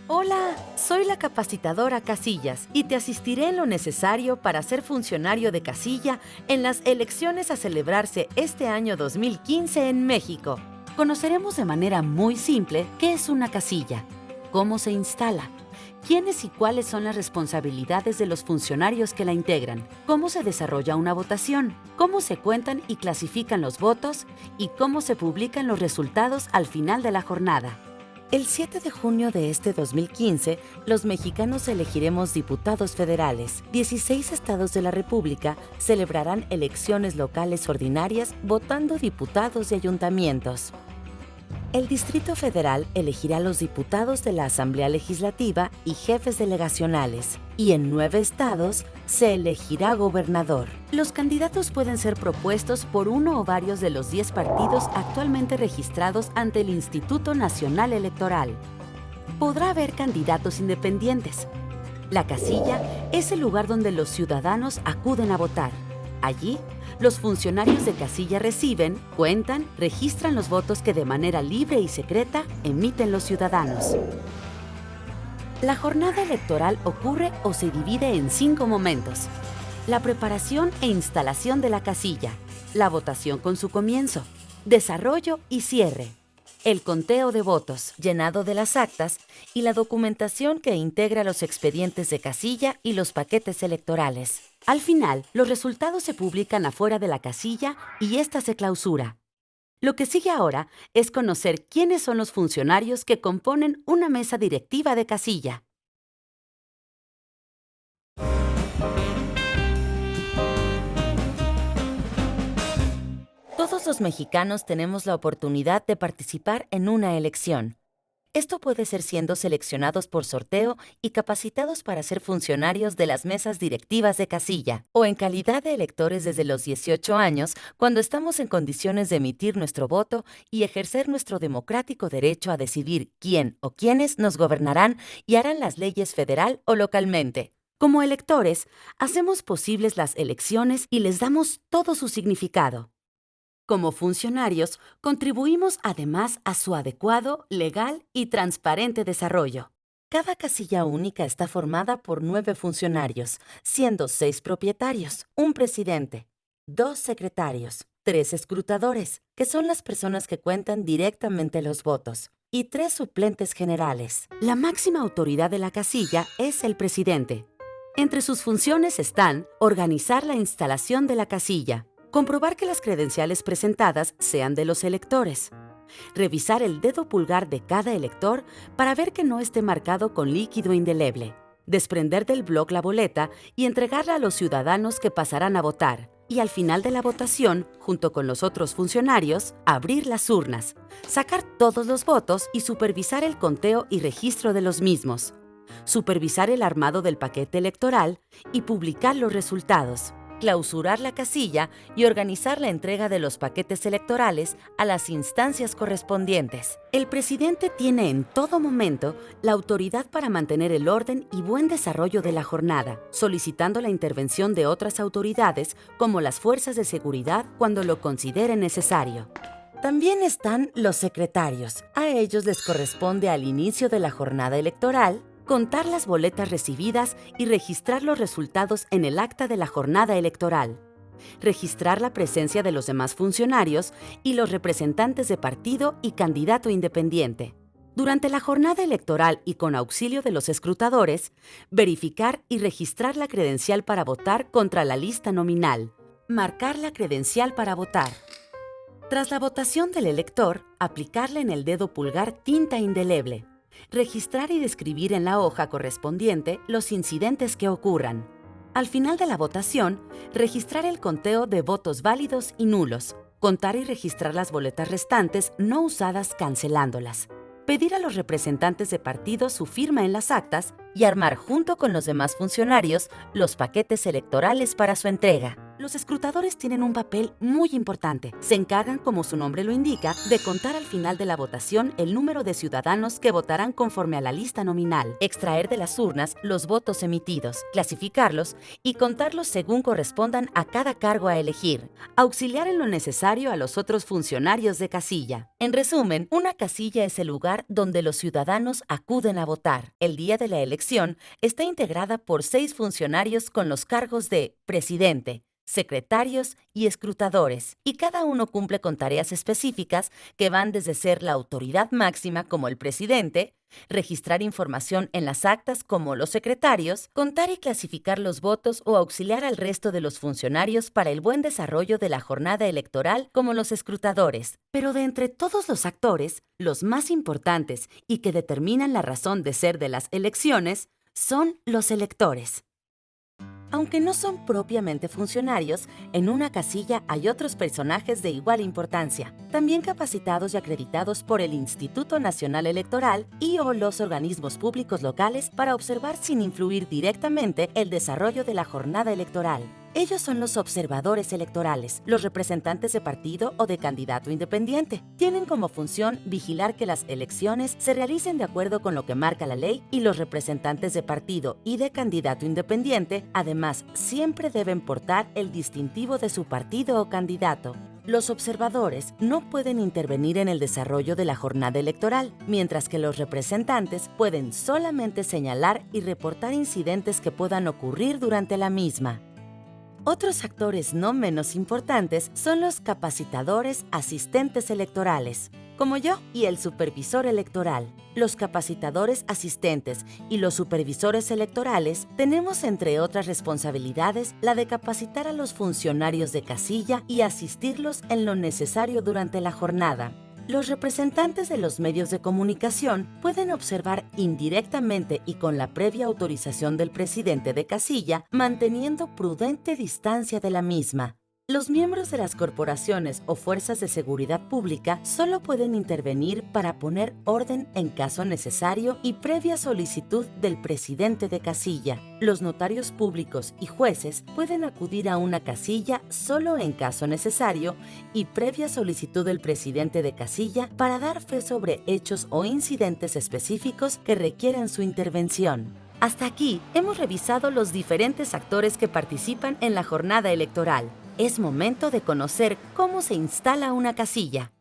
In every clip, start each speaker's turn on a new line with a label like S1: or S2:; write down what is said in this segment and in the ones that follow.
S1: Hola, soy la capacitadora Casillas y te asistiré en lo necesario para ser funcionario de casilla en las elecciones a celebrarse este año 2015 en México. Conoceremos de manera muy simple qué es una casilla, cómo se instala, quiénes y cuáles son las responsabilidades de los funcionarios que la integran, cómo se desarrolla una votación, cómo se cuentan y clasifican los votos y cómo se publican los resultados al final de la jornada. El 7 de junio de este 2015, los mexicanos elegiremos diputados federales. 16 estados de la República celebrarán elecciones locales ordinarias votando diputados de ayuntamientos. El Distrito Federal elegirá los diputados de la Asamblea Legislativa y jefes delegacionales, y en 9 estados se elegirá gobernador. Los candidatos pueden ser propuestos por uno o varios de los 10 partidos actualmente registrados ante el Instituto Nacional Electoral. Podrá haber candidatos independientes. La casilla es el lugar donde los ciudadanos acuden a votar. Allí, los funcionarios de casilla reciben, cuentan, registran los votos que de manera libre y secreta emiten los ciudadanos. La jornada electoral ocurre o se divide en 5 momentos. La preparación e instalación de la casilla, la votación con su comienzo, desarrollo y cierre, el conteo de votos, llenado de las actas y la documentación que integra los expedientes de casilla y los paquetes electorales. Al final, los resultados se publican afuera de la casilla y ésta se clausura. Lo que sigue ahora es conocer quiénes son los funcionarios que componen una mesa directiva de casilla. Todos los mexicanos tenemos la oportunidad de participar en una elección. Esto puede ser siendo seleccionados por sorteo y capacitados para ser funcionarios de las mesas directivas de casilla, o en calidad de electores desde los 18 años, cuando estamos en condiciones de emitir nuestro voto y ejercer nuestro democrático derecho a decidir quién o quiénes nos gobernarán y harán las leyes federal o localmente. Como electores, hacemos posibles las elecciones y les damos todo su significado. Como funcionarios, contribuimos además a su adecuado, legal y transparente desarrollo. Cada casilla única está formada por 9 funcionarios, siendo 6 propietarios, un presidente, 2 secretarios, 3 escrutadores, que son las personas que cuentan directamente los votos, y 3 suplentes generales. La máxima autoridad de la casilla es el presidente. Entre sus funciones están organizar la instalación de la casilla, comprobar que las credenciales presentadas sean de los electores, revisar el dedo pulgar de cada elector para ver que no esté marcado con líquido indeleble, desprender del bloc la boleta y entregarla a los ciudadanos que pasarán a votar, y al final de la votación, junto con los otros funcionarios, abrir las urnas, sacar todos los votos y supervisar el conteo y registro de los mismos, supervisar el armado del paquete electoral y publicar los resultados, clausurar la casilla y organizar la entrega de los paquetes electorales a las instancias correspondientes. El presidente tiene en todo momento la autoridad para mantener el orden y buen desarrollo de la jornada, solicitando la intervención de otras autoridades como las fuerzas de seguridad cuando lo considere necesario. También están los secretarios. A ellos les corresponde al inicio de la jornada electoral contar las boletas recibidas y registrar los resultados en el acta de la jornada electoral, registrar la presencia de los demás funcionarios y los representantes de partido y candidato independiente. Durante la jornada electoral y con auxilio de los escrutadores, verificar y registrar la credencial para votar contra la lista nominal, marcar la credencial para votar. Tras la votación del elector, aplicarle en el dedo pulgar tinta indeleble, registrar y describir en la hoja correspondiente los incidentes que ocurran. Al final de la votación, registrar el conteo de votos válidos y nulos, contar y registrar las boletas restantes no usadas cancelándolas, pedir a los representantes de partido su firma en las actas y armar junto con los demás funcionarios los paquetes electorales para su entrega. Los escrutadores tienen un papel muy importante. Se encargan, como su nombre lo indica, de contar al final de la votación el número de ciudadanos que votarán conforme a la lista nominal, extraer de las urnas los votos emitidos, clasificarlos y contarlos según correspondan a cada cargo a elegir, auxiliar en lo necesario a los otros funcionarios de casilla. En resumen, una casilla es el lugar donde los ciudadanos acuden a votar. El día de la elección está integrada por 6 funcionarios con los cargos de presidente, secretarios y escrutadores, y cada uno cumple con tareas específicas que van desde ser la autoridad máxima como el presidente, registrar información en las actas como los secretarios, contar y clasificar los votos o auxiliar al resto de los funcionarios para el buen desarrollo de la jornada electoral como los escrutadores. Pero de entre todos los actores, los más importantes y que determinan la razón de ser de las elecciones son los electores. Aunque no son propiamente funcionarios, en una casilla hay otros personajes de igual importancia, también capacitados y acreditados por el Instituto Nacional Electoral y/o los organismos públicos locales para observar sin influir directamente el desarrollo de la jornada electoral. Ellos son los observadores electorales, los representantes de partido o de candidato independiente. Tienen como función vigilar que las elecciones se realicen de acuerdo con lo que marca la ley y los representantes de partido y de candidato independiente, además, siempre deben portar el distintivo de su partido o candidato. Los observadores no pueden intervenir en el desarrollo de la jornada electoral, mientras que los representantes pueden solamente señalar y reportar incidentes que puedan ocurrir durante la misma. Otros actores no menos importantes son los capacitadores asistentes electorales, como yo y el supervisor electoral. Los capacitadores asistentes y los supervisores electorales tenemos, entre otras responsabilidades, la de capacitar a los funcionarios de casilla y asistirlos en lo necesario durante la jornada. Los representantes de los medios de comunicación pueden observar indirectamente y con la previa autorización del presidente de casilla, manteniendo prudente distancia de la misma. Los miembros de las corporaciones o fuerzas de seguridad pública solo pueden intervenir para poner orden en caso necesario y previa solicitud del presidente de casilla. Los notarios públicos y jueces pueden acudir a una casilla solo en caso necesario y previa solicitud del presidente de casilla para dar fe sobre hechos o incidentes específicos que requieran su intervención. Hasta aquí hemos revisado los diferentes actores que participan en la jornada electoral. Es momento de conocer cómo se instala una casilla.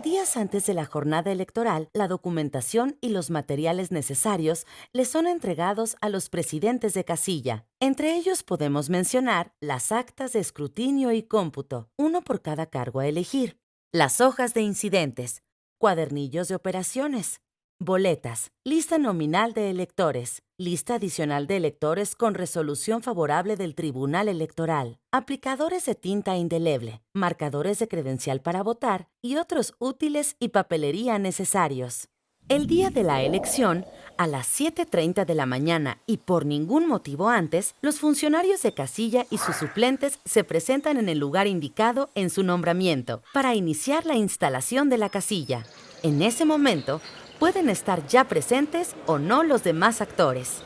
S1: Días antes de la jornada electoral, la documentación y los materiales necesarios les son entregados a los presidentes de casilla. Entre ellos podemos mencionar las actas de escrutinio y cómputo, uno por cada cargo a elegir, las hojas de incidentes, cuadernillos de operaciones, boletas, lista nominal de electores, lista adicional de electores con resolución favorable del Tribunal Electoral, aplicadores de tinta indeleble, marcadores de credencial para votar y otros útiles y papelería necesarios. El día de la elección, a las 7:30 de la mañana y por ningún motivo antes, los funcionarios de casilla y sus suplentes se presentan en el lugar indicado en su nombramiento para iniciar la instalación de la casilla. En ese momento, pueden estar ya presentes o no los demás actores.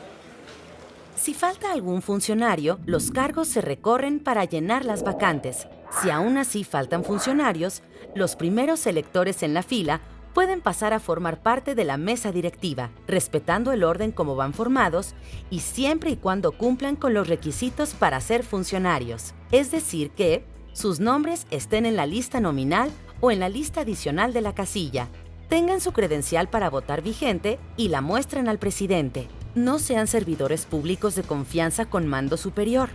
S1: Si falta algún funcionario, los cargos se recorren para llenar las vacantes. Si aún así faltan funcionarios, los primeros electores en la fila pueden pasar a formar parte de la mesa directiva, respetando el orden como van formados y siempre y cuando cumplan con los requisitos para ser funcionarios. Es decir que sus nombres estén en la lista nominal o en la lista adicional de la casilla, tengan su credencial para votar vigente y la muestren al presidente. No sean servidores públicos de confianza con mando superior.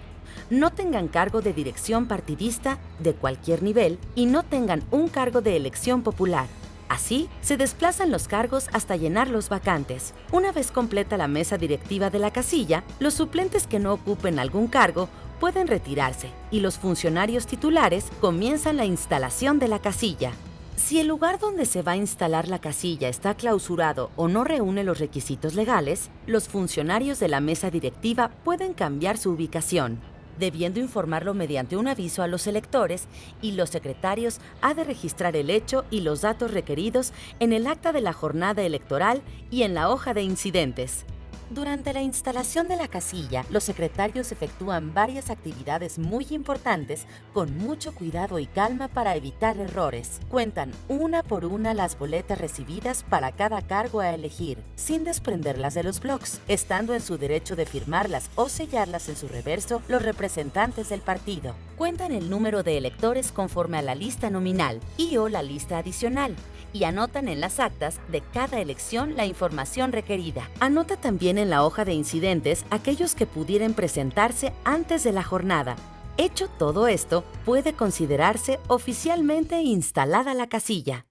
S1: No tengan cargo de dirección partidista de cualquier nivel y no tengan un cargo de elección popular. Así, se desplazan los cargos hasta llenar los vacantes. Una vez completa la mesa directiva de la casilla, los suplentes que no ocupen algún cargo pueden retirarse y los funcionarios titulares comienzan la instalación de la casilla. Si el lugar donde se va a instalar la casilla está clausurado o no reúne los requisitos legales, los funcionarios de la mesa directiva pueden cambiar su ubicación. debiendo informarlo mediante un aviso a los electores, y los secretarios ha de registrar el hecho y los datos requeridos en el acta de la jornada electoral y en la hoja de incidentes. Durante la instalación de la casilla, los secretarios efectúan varias actividades muy importantes con mucho cuidado y calma para evitar errores. Cuentan una por una las boletas recibidas para cada cargo a elegir, sin desprenderlas de los blocs, estando en su derecho de firmarlas o sellarlas en su reverso los representantes del partido. Cuentan el número de electores conforme a la lista nominal y/o la lista adicional, y anotan en las actas de cada elección la información requerida. Anota también en la hoja de incidentes aquellos que pudieran presentarse antes de la jornada. Hecho todo esto, puede considerarse oficialmente instalada la casilla.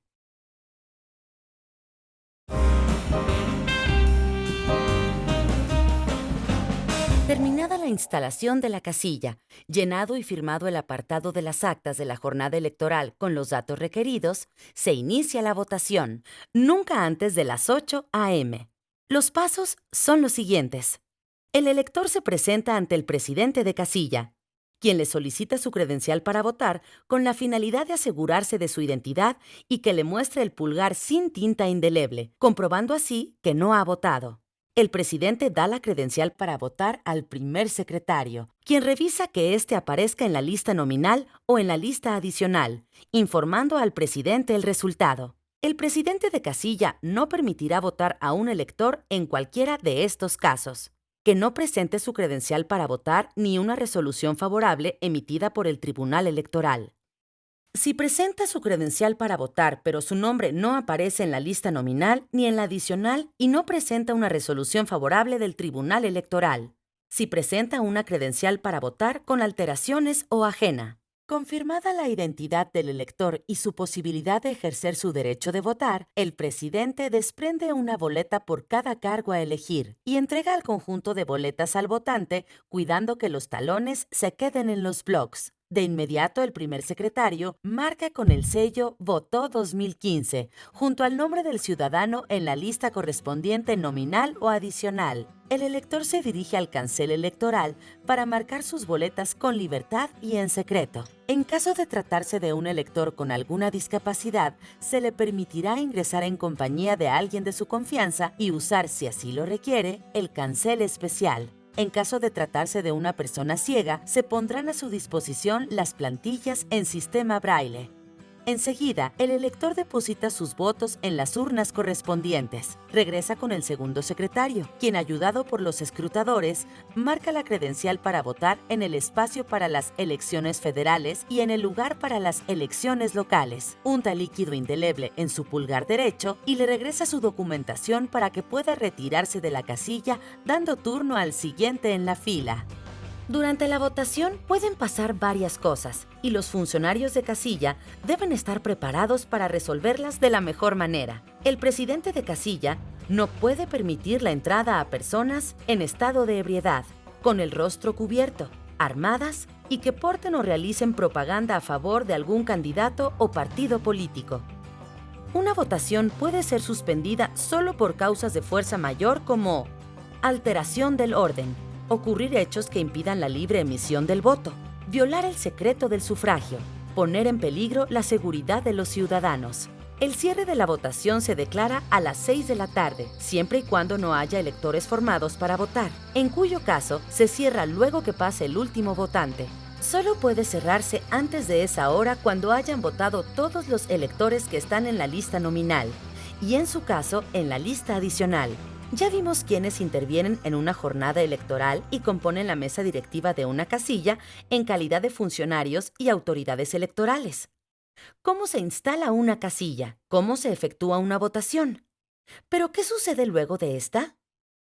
S1: Terminada la instalación de la casilla, llenado y firmado el apartado de las actas de la jornada electoral con los datos requeridos, se inicia la votación, nunca antes de las 8 a.m. Los pasos son los siguientes. El elector se presenta ante el presidente de casilla, quien le solicita su credencial para votar con la finalidad de asegurarse de su identidad y que le muestre el pulgar sin tinta indeleble, comprobando así que no ha votado. El presidente da la credencial para votar al primer secretario, quien revisa que éste aparezca en la lista nominal o en la lista adicional, informando al presidente el resultado. El presidente de casilla no permitirá votar a un elector en cualquiera de estos casos: que no presente su credencial para votar ni una resolución favorable emitida por el Tribunal Electoral. Si presenta su credencial para votar, pero su nombre no aparece en la lista nominal ni en la adicional y no presenta una resolución favorable del Tribunal Electoral. Si presenta una credencial para votar con alteraciones o ajena. Confirmada la identidad del elector y su posibilidad de ejercer su derecho de votar, el presidente desprende una boleta por cada cargo a elegir y entrega el conjunto de boletas al votante, cuidando que los talones se queden en los blocs. De inmediato, el primer secretario marca con el sello Votó 2015, junto al nombre del ciudadano en la lista correspondiente nominal o adicional. El elector se dirige al cancel electoral para marcar sus boletas con libertad y en secreto. En caso de tratarse de un elector con alguna discapacidad, se le permitirá ingresar en compañía de alguien de su confianza y usar, si así lo requiere, el cancel especial. En caso de tratarse de una persona ciega, se pondrán a su disposición las plantillas en sistema braille. Enseguida, el elector deposita sus votos en las urnas correspondientes. Regresa con el segundo secretario, quien, ayudado por los escrutadores, marca la credencial para votar en el espacio para las elecciones federales y en el lugar para las elecciones locales. Unta líquido indeleble en su pulgar derecho y le regresa su documentación para que pueda retirarse de la casilla, dando turno al siguiente en la fila. Durante la votación pueden pasar varias cosas y los funcionarios de casilla deben estar preparados para resolverlas de la mejor manera. El presidente de casilla no puede permitir la entrada a personas en estado de ebriedad, con el rostro cubierto, armadas y que porten o realicen propaganda a favor de algún candidato o partido político. Una votación puede ser suspendida solo por causas de fuerza mayor como alteración del orden, ocurrir hechos que impidan la libre emisión del voto, violar el secreto del sufragio, poner en peligro la seguridad de los ciudadanos. El cierre de la votación se declara a las 6 de la tarde, siempre y cuando no haya electores formados para votar, en cuyo caso se cierra luego que pase el último votante. Solo puede cerrarse antes de esa hora cuando hayan votado todos los electores que están en la lista nominal y, en su caso, en la lista adicional. Ya vimos quiénes intervienen en una jornada electoral y componen la mesa directiva de una casilla en calidad de funcionarios y autoridades electorales. ¿Cómo se instala una casilla? ¿Cómo se efectúa una votación? ¿Pero qué sucede luego de esta?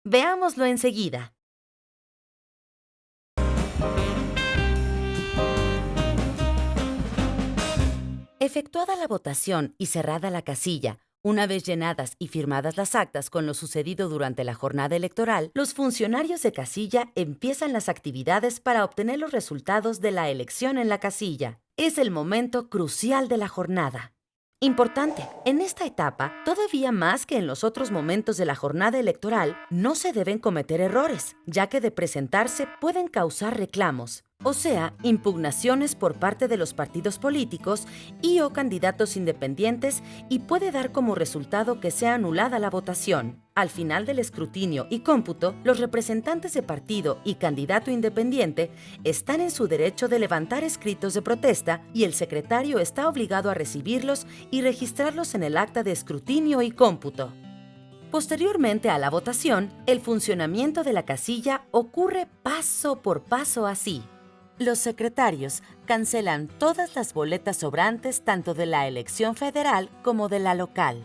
S1: Veámoslo enseguida. Efectuada la votación y cerrada la casilla, una vez llenadas y firmadas las actas con lo sucedido durante la jornada electoral, los funcionarios de casilla empiezan las actividades para obtener los resultados de la elección en la casilla. Es el momento crucial de la jornada. Importante, en esta etapa, todavía más que en los otros momentos de la jornada electoral, no se deben cometer errores, ya que de presentarse pueden causar reclamos. o sea, impugnaciones por parte de los partidos políticos y o candidatos independientes, y puede dar como resultado que sea anulada la votación. Al final del escrutinio y cómputo, los representantes de partido y candidato independiente están en su derecho de levantar escritos de protesta y el secretario está obligado a recibirlos y registrarlos en el acta de escrutinio y cómputo. Posteriormente a la votación, el funcionamiento de la casilla ocurre paso por paso así. Los secretarios cancelan todas las boletas sobrantes tanto de la elección federal como de la local,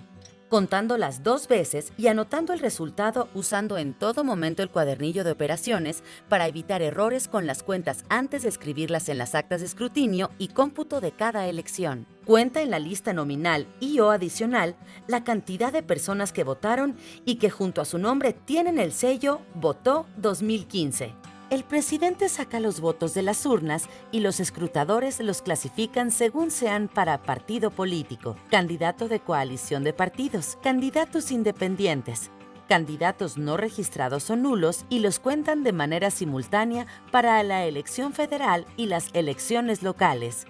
S1: contándolas 2 veces y anotando el resultado usando en todo momento el cuadernillo de operaciones para evitar errores con las cuentas antes de escribirlas en las actas de escrutinio y cómputo de cada elección. Cuenta en la lista nominal y o adicional la cantidad de personas que votaron y que junto a su nombre tienen el sello Votó 2015. El presidente saca los votos de las urnas y los escrutadores los clasifican según sean para partido político, candidato de coalición de partidos, candidatos independientes, candidatos no registrados o nulos y los cuentan de manera simultánea para la elección federal y las elecciones locales,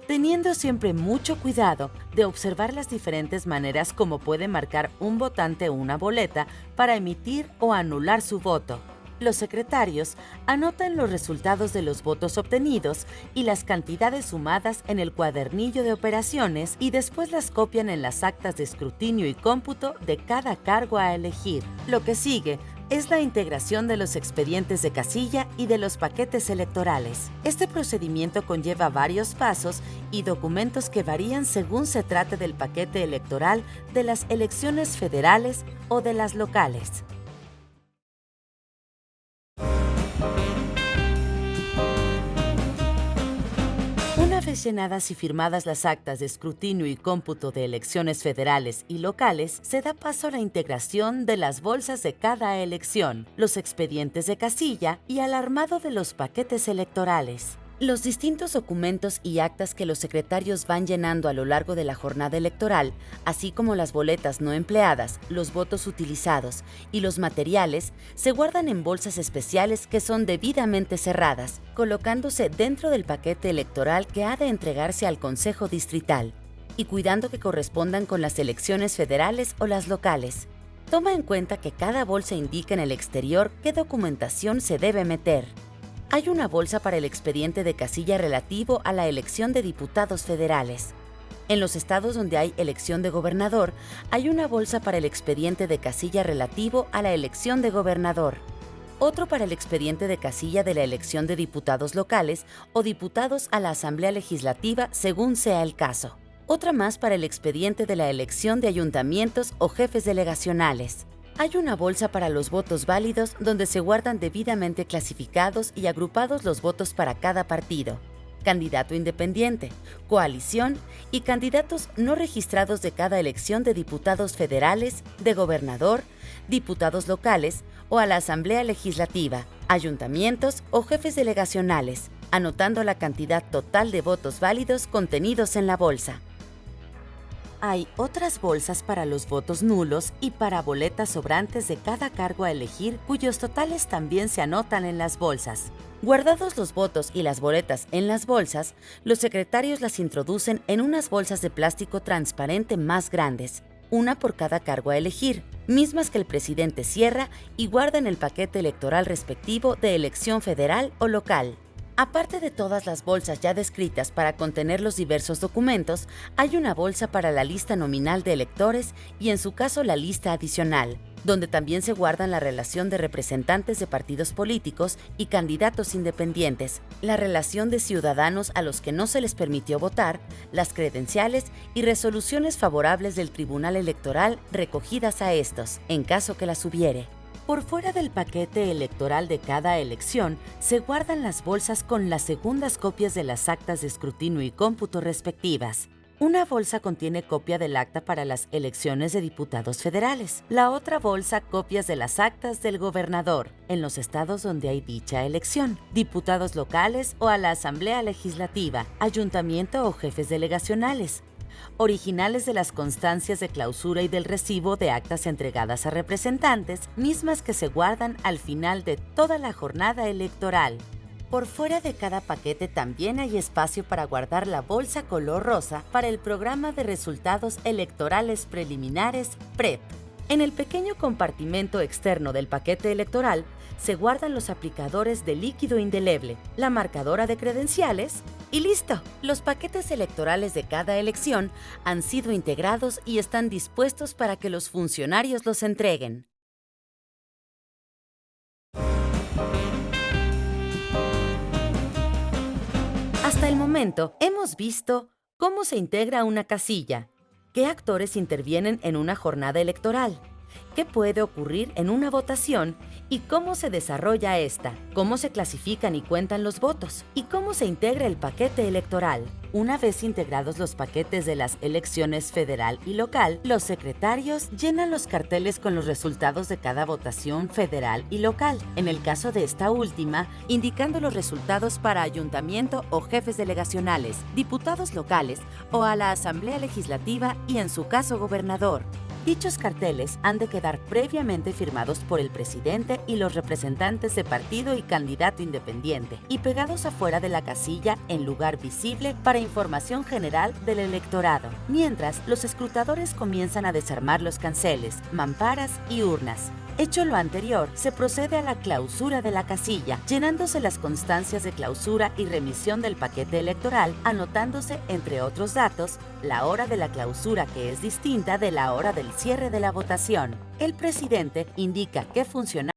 S1: teniendo siempre mucho cuidado de observar las diferentes maneras como puede marcar un votante una boleta para emitir o anular su voto. Los secretarios anotan los resultados de los votos obtenidos y las cantidades sumadas en el cuadernillo de operaciones y después las copian en las actas de escrutinio y cómputo de cada cargo a elegir. Lo que sigue es la integración de los expedientes de casilla y de los paquetes electorales. Este procedimiento conlleva varios pasos y documentos que varían según se trate del paquete electoral de las elecciones federales o de las locales. Una vez llenadas y firmadas las actas de escrutinio y cómputo de elecciones federales y locales, se da paso a la integración de las bolsas de cada elección, los expedientes de casilla y al armado de los paquetes electorales. Los distintos documentos y actas que los secretarios van llenando a lo largo de la jornada electoral, así como las boletas no empleadas, los votos utilizados y los materiales, se guardan en bolsas especiales que son debidamente cerradas, colocándose dentro del paquete electoral que ha de entregarse al Consejo Distrital, y cuidando que correspondan con las elecciones federales o las locales. Toma en cuenta que cada bolsa indica en el exterior qué documentación se debe meter. Hay una bolsa para el expediente de casilla relativo a la elección de diputados federales. En los estados donde hay elección de gobernador, hay una bolsa para el expediente de casilla relativo a la elección de gobernador. Otro para el expediente de casilla de la elección de diputados locales o diputados a la Asamblea Legislativa según sea el caso. Otra más para el expediente de la elección de ayuntamientos o jefes delegacionales. Hay una bolsa para los votos válidos donde se guardan debidamente clasificados y agrupados los votos para cada partido, candidato independiente, coalición y candidatos no registrados de cada elección de diputados federales, de gobernador, diputados locales o a la Asamblea Legislativa, ayuntamientos o jefes delegacionales, anotando la cantidad total de votos válidos contenidos en la bolsa. Hay otras bolsas para los votos nulos y para boletas sobrantes de cada cargo a elegir, cuyos totales también se anotan en las bolsas. Guardados los votos y las boletas en las bolsas, los secretarios las introducen en unas bolsas de plástico transparente más grandes, una por cada cargo a elegir, mismas que el presidente cierra y guarda en el paquete electoral respectivo de elección federal o local. Aparte de todas las bolsas ya descritas para contener los diversos documentos, hay una bolsa para la lista nominal de electores y en su caso la lista adicional, donde también se guardan la relación de representantes de partidos políticos y candidatos independientes, la relación de ciudadanos a los que no se les permitió votar, las credenciales y resoluciones favorables del Tribunal Electoral recogidas a estos, en caso que las hubiere. Por fuera del paquete electoral de cada elección, se guardan las bolsas con las segundas copias de las actas de escrutinio y cómputo respectivas. Una bolsa contiene copia del acta para las elecciones de diputados federales. La otra bolsa copias de las actas del gobernador en los estados donde hay dicha elección, diputados locales o a la Asamblea Legislativa, ayuntamiento o jefes delegacionales. Originales de las constancias de clausura y del recibo de actas entregadas a representantes, mismas que se guardan al final de toda la jornada electoral. Por fuera de cada paquete también hay espacio para guardar la bolsa color rosa para el programa de resultados electorales preliminares PREP. En el pequeño compartimento externo del paquete electoral se guardan los aplicadores de líquido indeleble, la marcadora de credenciales y ¡listo! Los paquetes electorales de cada elección han sido integrados y están dispuestos para que los funcionarios los entreguen. Hasta el momento, hemos visto cómo se integra una casilla, qué actores intervienen en una jornada electoral, qué puede ocurrir en una votación y cómo se desarrolla esta, cómo se clasifican y cuentan los votos y cómo se integra el paquete electoral. Una vez integrados los paquetes de las elecciones federal y local, los secretarios llenan los carteles con los resultados de cada votación federal y local, en el caso de esta última, indicando los resultados para ayuntamiento o jefes delegacionales, diputados locales o a la Asamblea Legislativa y en su caso gobernador. Dichos carteles han de quedar previamente firmados por el presidente y los representantes de partido y candidato independiente y pegados afuera de la casilla en lugar visible para información general del electorado, mientras los escrutadores comienzan a desarmar los canceles, mamparas y urnas. Hecho lo anterior, se procede a la clausura de la casilla, llenándose las constancias de clausura y remisión del paquete electoral, anotándose, entre otros datos, la hora de la clausura, que es distinta de la hora del cierre de la votación. El presidente indica qué funcionarios